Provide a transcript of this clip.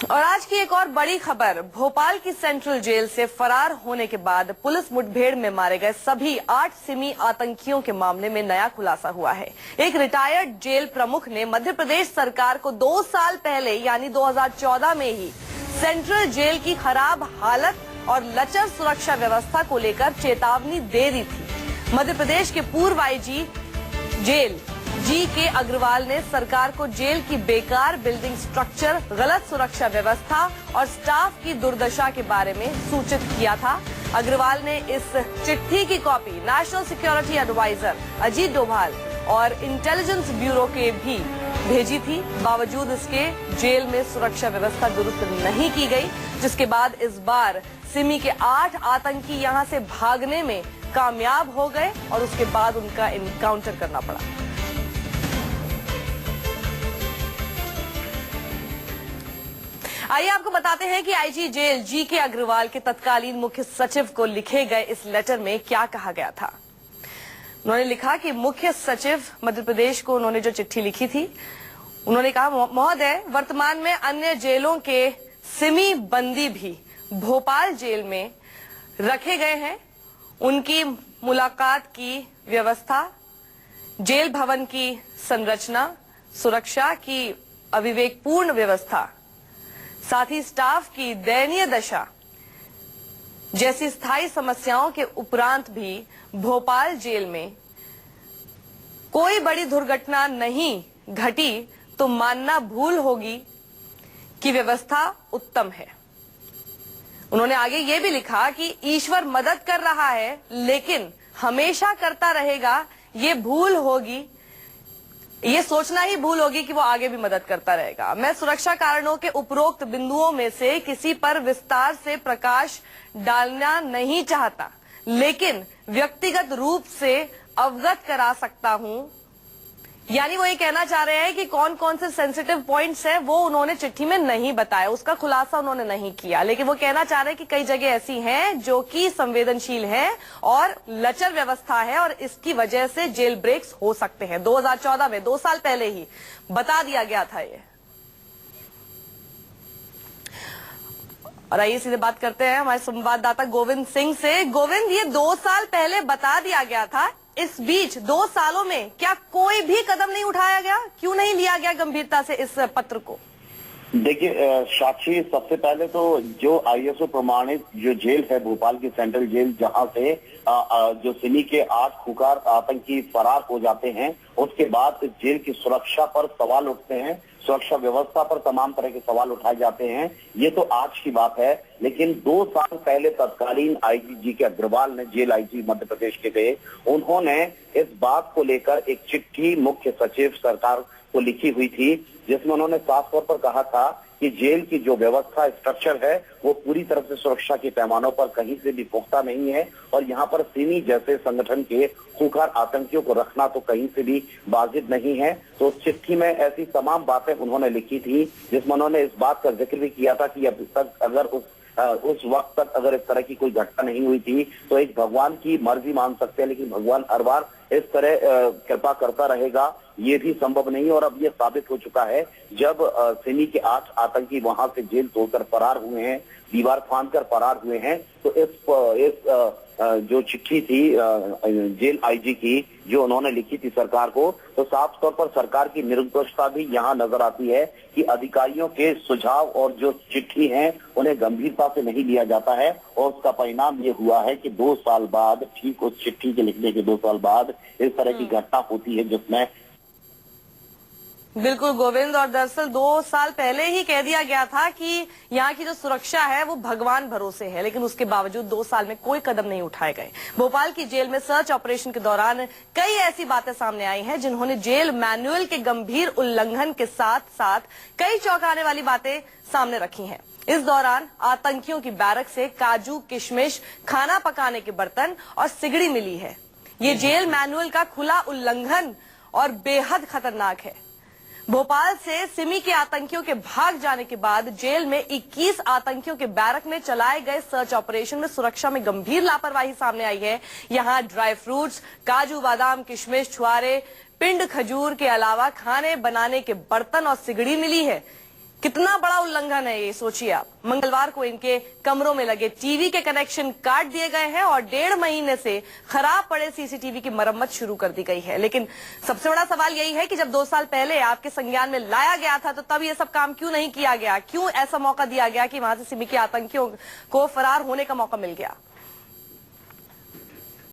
और आज की एक और बड़ी खबर, भोपाल की सेंट्रल जेल से फरार होने के बाद पुलिस मुठभेड़ में मारे गए सभी 8 सिमी आतंकियों के मामले में नया खुलासा हुआ है। एक रिटायर्ड जेल प्रमुख ने मध्य प्रदेश सरकार को 2 साल पहले यानी 2014 में ही सेंट्रल जेल की खराब हालत और लचर सुरक्षा व्यवस्था को लेकर चेतावनी दे दी थी। मध्य प्रदेश के पूर्व आईजी जेल जी.के. अग्रवाल ने सरकार को जेल की बेकार बिल्डिंग स्ट्रक्चर, गलत सुरक्षा व्यवस्था और स्टाफ की दुर्दशा के बारे में सूचित किया था। अग्रवाल ने इस चिट्ठी की copy national security adviser Ajit Doval और इंटेलिजेंस ब्यूरो के भी भेजी थी। बावजूद इसके जेल में सुरक्षा व्यवस्था दुरुस्त नहीं की गई, जिसके बाद इस बार सिमी के 8 आतंकी यहां से भागने में कामयाब हो गए और उसके बाद उनका इनकाउंटर करना पड़ा। आइए आपको बताते हैं कि आईजी जेल जी.के. अग्रवाल के तत्कालीन मुख्य सचिव को लिखे गए इस लेटर में क्या कहा गया था। उन्होंने लिखा कि मुख्य सचिव मध्य प्रदेश को उन्होंने जो चिट्ठी लिखी थी, उन्होंने कहा, महोदय, वर्तमान में अन्य जेलों के सिमी बंदी भी भोपाल जेल में रखे गए हैं। उनकी मुलाकात की व्यवस्था, जेल भवन की संरचना, सुरक्षा की अविवेकपूर्ण व्यवस्था, साथ ही स्टाफ की दयनीय दशा जैसी स्थायी समस्याओं के उपरांत भी भोपाल जेल में कोई बड़ी दुर्घटना नहीं घटी तो मानना भूल होगी कि व्यवस्था उत्तम है। उन्होंने आगे ये भी लिखा कि ईश्वर मदद कर रहा है, लेकिन हमेशा करता रहेगा, ये सोचना ही भूल होगी कि वो आगे भी मदद करता रहेगा। मैं सुरक्षा कारणों के उपरोक्त बिंदुओं में से किसी पर विस्तार से प्रकाश डालना नहीं चाहता, लेकिन व्यक्तिगत रूप से अवगत करा सकता हूं। यानी वो ये कहना चाह रहे हैं कि कौन कौन से सेंसिटिव पॉइंट्स हैं वो उन्होंने चिट्ठी में नहीं बताया, उसका खुलासा उन्होंने नहीं किया, लेकिन वो कहना चाह रहे हैं कि कई जगह ऐसी हैं जो कि संवेदनशील हैं और लचर व्यवस्था है और इसकी वजह से जेल ब्रेक्स हो सकते हैं। 2014 में 2 साल पहले ही बता दिया गया था ये। और आइए सीधे बात करते हैं हमारे संवाददाता गोविंद सिंह से। गोविंद, ये 2 साल पहले बता दिया गया था, इस बीच 2 सालों में क्या कोई भी कदम नहीं उठाया गया? क्यों नहीं लिया गया गंभीरता से इस पत्र को? देखिए साक्षी, सबसे पहले तो जो आईएसओ प्रमाणित जो जेल है भोपाल की सेंट्रल जेल, जहां से जो सिमी के 8 खुकार आतंकी फरार हो जाते हैं, उसके बाद इस जेल की सुरक्षा पर सवाल उठते हैं, सुरक्षा व्यवस्था पर तमाम तरह के सवाल उठाए जाते हैं। ये तो आज की बात है, लेकिन 2 साल पहले तत्कालीन आईजी जी.के. अग्रवाल ने, जेल आईजी मध्य प्रदेश के थे, उन्होंने इस बात को लेकर एक चिट्ठी मुख्य सचिव सरकार को लिखी हुई थी, जिसमें उन्होंने साफ तौर पर कहा था कि जेल की जो व्यवस्था स्ट्रक्चर है वो पूरी तरह से सुरक्षा के पैमानों पर कहीं से भी पुख्ता नहीं है और यहाँ पर सिमी जैसे संगठन के खूंखार आतंकियों को रखना तो कहीं से भी वाजिब नहीं है। तो उस चिट्ठी में ऐसी तमाम बातें उन्होंने लिखी थी, जिसमें उन्होंने इस बात का जिक्र भी किया था कि अब तक अगर उस वक्त तक अगर इस तरह की कोई घटना नहीं हुई थी तो एक भगवान की मर्जी मान सकते हैं, लेकिन भगवान हर बार इस तरह कृपा करता रहेगा ये भी संभव नहीं। और अब ये साबित हो चुका है, जब सिमी के 8 आतंकी वहां से जेल तोड़कर फरार हुए हैं, दीवार फांदकर फरार हुए हैं, तो इस जो चिट्ठी थी जेल आईजी की जो उन्होंने लिखी थी सरकार को, तो साफ तौर पर सरकार की निरंकुशता भी यहाँ नजर आती है कि अधिकारियों के सुझाव और जो चिट्ठी हैं उन्हें गंभीरता से नहीं लिया जाता है। और उसका परिणाम ये हुआ है कि 2 साल बाद, ठीक उस चिट्ठी के लिखने के 2 साल बाद इस तरह की घटना होती है, जिसमें बिल्कुल गोविंद, और दरअसल 2 साल पहले ही कह दिया गया था कि यहाँ की जो सुरक्षा है वो भगवान भरोसे है, लेकिन उसके बावजूद 2 साल में कोई कदम नहीं उठाए गए। भोपाल की जेल में सर्च ऑपरेशन के दौरान कई ऐसी बातें सामने आई हैं जिन्होंने जेल मैनुअल के गंभीर उल्लंघन के साथ साथ कई चौंकाने वाली बातें सामने रखी हैं। इस दौरान आतंकियों की बैरक से काजू, किशमिश, खाना पकाने के बर्तन और सिगड़ी मिली है। ये जेल मैनुअल का खुला उल्लंघन और बेहद खतरनाक है। भोपाल से सिमी के आतंकियों के भाग जाने के बाद जेल में 21 आतंकियों के बैरक में चलाए गए सर्च ऑपरेशन में सुरक्षा में गंभीर लापरवाही सामने आई है। यहां ड्राई फ्रूट्स, काजू, बादाम, किशमिश, छुआरे, पिंड खजूर के अलावा खाने बनाने के बर्तन और सिगड़ी मिली है। कितना बड़ा उल्लंघन है ये, सोचिए आप। मंगलवार को इनके कमरों में लगे टीवी के कनेक्शन काट दिए गए हैं और 1.5 महीने से खराब पड़े सीसीटीवी की मरम्मत शुरू कर दी गई है। लेकिन सबसे बड़ा सवाल यही है कि जब 2 साल पहले आपके संज्ञान में लाया गया था तो तब ये सब काम क्यों नहीं किया गया? क्यों ऐसा मौका दिया गया कि वहां से सिमी के आतंकियों को फरार होने का मौका मिल गया?